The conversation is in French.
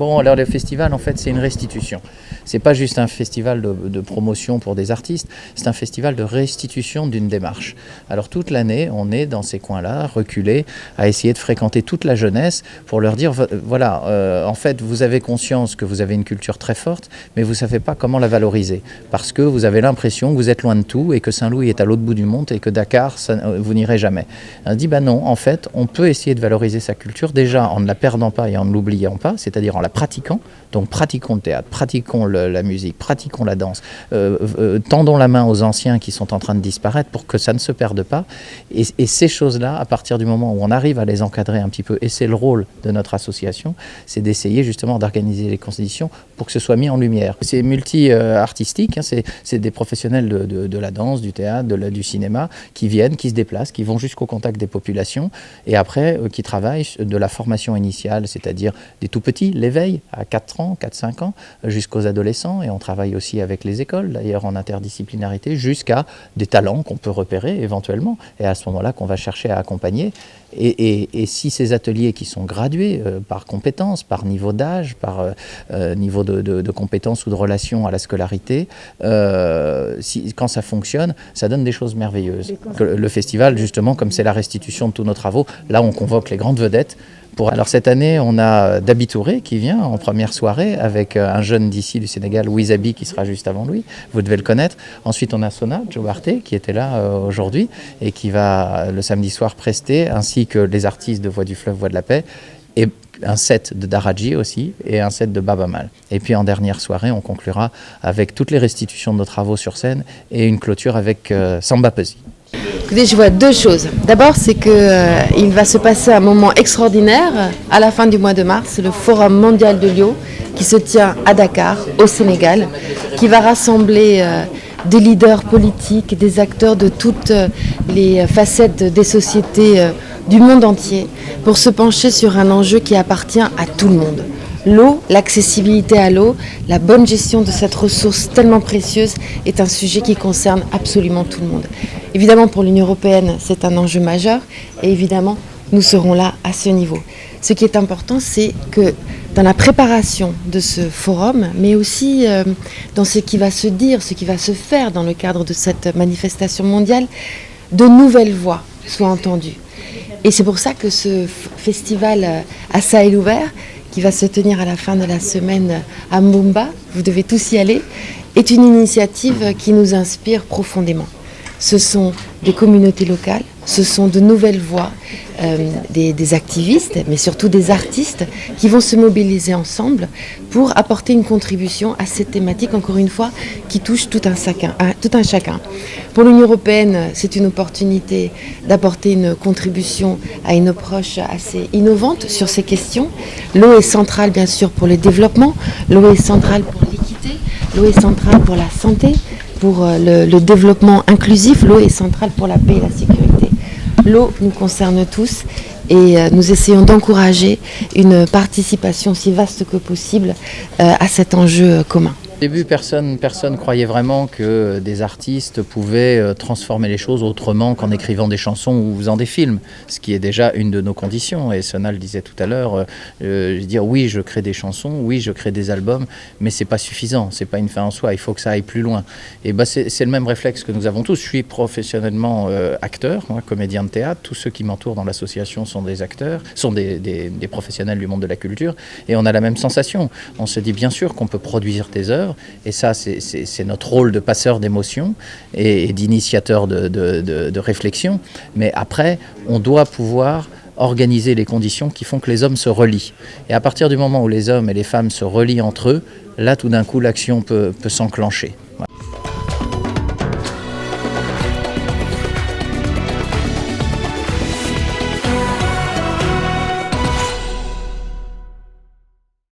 Bon, alors le festival, en fait, c'est une restitution. C'est pas juste un festival de promotion pour des artistes, c'est un festival de restitution d'une démarche. Alors toute l'année, on est dans ces coins-là, reculés, à essayer de fréquenter toute la jeunesse pour leur dire, voilà, en fait, vous avez conscience que vous avez une culture très forte, mais vous ne savez pas comment la valoriser. Parce que vous avez l'impression que vous êtes loin de tout et que Saint-Louis est à l'autre bout du monde et que Dakar, vous n'irez jamais. On dit, non, en fait, on peut essayer de valoriser sa culture, déjà en ne la perdant pas et en ne l'oubliant pas, c'est-à-dire en la pratiquant. Donc pratiquons le théâtre, pratiquons la musique, pratiquons la danse, tendons la main aux anciens qui sont en train de disparaître pour que ça ne se perde pas. Et ces choses-là, à partir du moment où on arrive à les encadrer un petit peu, et c'est le rôle de notre association, c'est d'essayer justement d'organiser les conditions pour que ce soit mis en lumière. C'est multi-artistique, hein, c'est des professionnels de la danse, du théâtre, du cinéma, qui viennent, qui se déplacent, qui vont jusqu'au contact des populations, et après qui travaillent de la formation initiale, c'est-à-dire des tout petits, l'éveil à 4-5 ans, jusqu'aux adolescents, et on travaille aussi avec les écoles, d'ailleurs en interdisciplinarité, jusqu'à des talents qu'on peut repérer éventuellement, et à ce moment-là qu'on va chercher à accompagner. Et si ces ateliers qui sont gradués par compétences, par niveau d'âge, par niveau de compétences ou de relation à la scolarité, quand ça fonctionne, ça donne des choses merveilleuses. Le festival, justement, comme c'est la restitution de tous nos travaux, là on convoque les grandes vedettes. Alors cette année, on a Dabi Touré qui vient en première soirée avec un jeune d'ici du Sénégal, Wizabi, qui sera juste avant lui. Vous devez le connaître. Ensuite, on a Sona Jobarté qui était là aujourd'hui et qui va le samedi soir prester, ainsi que les artistes de Voix du Fleuve, Voix de la Paix, et un set de Daraji aussi et un set de Baba Mal. Et puis en dernière soirée, on conclura avec toutes les restitutions de nos travaux sur scène et une clôture avec Samba Pesi. Écoutez, je vois deux choses. D'abord, c'est qu'il va se passer un moment extraordinaire à la fin du mois de mars, le Forum mondial de Lyon, qui se tient à Dakar, au Sénégal, qui va rassembler des leaders politiques, des acteurs de toutes les facettes des sociétés du monde entier, pour se pencher sur un enjeu qui appartient à tout le monde. L'eau, l'accessibilité à l'eau, la bonne gestion de cette ressource tellement précieuse est un sujet qui concerne absolument tout le monde. Évidemment, pour l'Union européenne, c'est un enjeu majeur et évidemment, nous serons là à ce niveau. Ce qui est important, c'est que dans la préparation de ce forum, mais aussi dans ce qui va se dire, ce qui va se faire dans le cadre de cette manifestation mondiale, de nouvelles voix soient entendues. Et c'est pour ça que ce festival à ciel ouvert, qui va se tenir à la fin de la semaine à Mbumba, vous devez tous y aller, est une initiative qui nous inspire profondément. Ce sont des communautés locales, ce sont de nouvelles voix, des activistes, mais surtout des artistes qui vont se mobiliser ensemble pour apporter une contribution à cette thématique, encore une fois, qui touche tout un chacun. Pour l'Union européenne, c'est une opportunité d'apporter une contribution à une approche assez innovante sur ces questions. L'eau est centrale, bien sûr, pour le développement, l'eau est centrale pour l'équité, l'eau est centrale pour la santé, pour le développement inclusif, l'eau est centrale pour la paix et la sécurité. L'eau nous concerne tous et nous essayons d'encourager une participation aussi vaste que possible à cet enjeu commun. Au début, personne croyait vraiment que des artistes pouvaient transformer les choses autrement qu'en écrivant des chansons ou faisant des films, ce qui est déjà une de nos conditions. Et Sona le disait tout à l'heure, dire oui, je crée des chansons, oui, je crée des albums, mais c'est pas suffisant, c'est pas une fin en soi, il faut que ça aille plus loin. Et c'est le même réflexe que nous avons tous. Je suis professionnellement acteur, moi, comédien de théâtre, tous ceux qui m'entourent dans l'association sont des acteurs, sont des professionnels du monde de la culture, et on a la même sensation. On se dit bien sûr qu'on peut produire des œuvres, et ça c'est notre rôle de passeur d'émotions et d'initiateur de réflexion, mais après on doit pouvoir organiser les conditions qui font que les hommes se relient, et à partir du moment où les hommes et les femmes se relient entre eux, là tout d'un coup l'action peut s'enclencher.